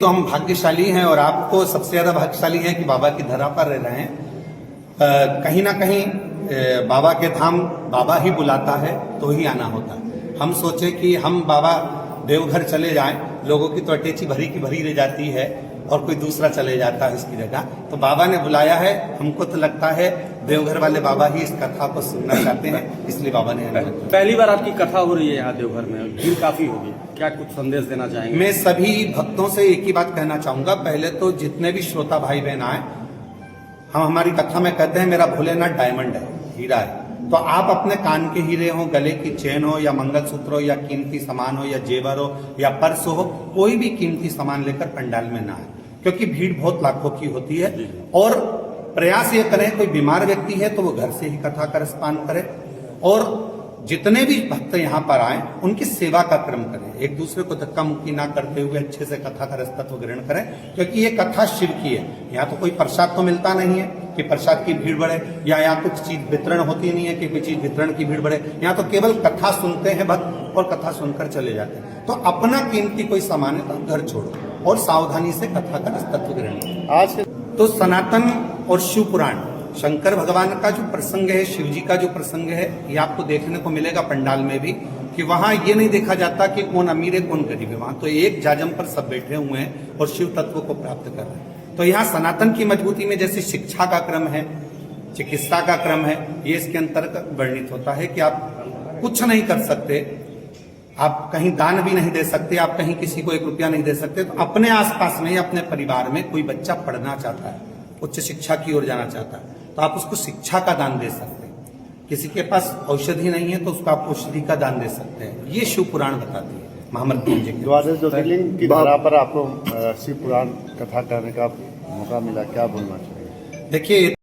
तो हम भाग्यशाली हैं और आपको सबसे ज्यादा भाग्यशाली हैं कि बाबा की धरा पर रह रहे हैं। कहीं ना कहीं बाबा के धाम बाबा ही बुलाता है तो ही आना होता है। हम सोचे कि हम बाबा देवघर चले जाएं, लोगों की तो अटैची भरी की भरी रह जाती है और कोई दूसरा चले जाता है इसकी जगह। तो बाबा ने बुलाया है, हमको तो लगता है देवघर वाले बाबा ही इस कथा को सुनना चाहते हैं, इसलिए बाबा ने पहली बार आपकी कथा हो रही है यहाँ देवघर में, भीड़ काफी होगी, क्या कुछ संदेश देना चाहेंगे? मैं सभी भक्तों से एक ही बात कहना चाहूंगा। पहले तो जितने भी श्रोता भाई बहन आए, हम हमारी कथा में कहते हैं मेरा भोलेनाथ डायमंड है, हीरा है। तो आप अपने कान के हीरे हो, गले की चेन हो या मंगलसूत्र हो या कीमती सामान हो या जेवर हो या पर्स हो, कोई भी कीमती सामान लेकर पंडाल में ना आए, क्योंकि भीड़ बहुत लाखों की होती है। और प्रयास ये करें, कोई बीमार व्यक्ति है तो वो घर से ही कथा का रसपान करे और जितने भी भक्त यहाँ पर आए उनकी सेवा का क्रम करें, एक दूसरे को धक्का मुक्की ना करते हुए अच्छे से कथा का रसतत्व ग्रहण करें, क्योंकि ये कथा शिव की है। यहाँ तो कोई प्रसाद तो मिलता नहीं है कि प्रसाद की भीड़ बढ़े, या यहाँ कुछ चीज वितरण होती नहीं है कि कोई चीज वितरण की भीड़ बढ़े। यहाँ तो केवल कथा सुनते हैं भक्त और कथा सुनकर चले जाते हैं। तो अपना कीमती कोई सामान है तो घर छोड़ो और सावधानी से कथा का रसतत्व ग्रहण करें। आज तो सनातन और शिव पुराण, शंकर भगवान का जो प्रसंग है, शिव जी का जो प्रसंग है, ये आपको देखने को मिलेगा पंडाल में भी, कि वहां ये नहीं देखा जाता कि कौन अमीर है कौन गरीब है। वहां तो एक जाजम पर सब बैठे हुए हैं और शिव तत्व को प्राप्त कर रहे हैं। तो यहाँ सनातन की मजबूती में जैसे शिक्षा का क्रम है, चिकित्सा का क्रम है, ये इसके अंतर्गत वर्णित होता है कि आप कुछ नहीं कर सकते, आप कहीं दान भी नहीं दे सकते, आप कहीं किसी को 1 रुपया नहीं दे सकते। तो अपने आसपास में या अपने परिवार में कोई बच्चा पढ़ना चाहता है, उच्च शिक्षा की ओर जाना चाहता है, तो आप उसको शिक्षा का दान दे सकते हैं। किसी के पास औषधि नहीं है तो उसको आप औषधि का दान दे सकते हैं। ये शिव पुराण बताती है महामृत्युंजय जी। द्वादश ज्योतिर्लिंग की धारा पर आपको शिव पुराण कथा करने का मौका मिला, क्या बोलना चाहिए? देखिए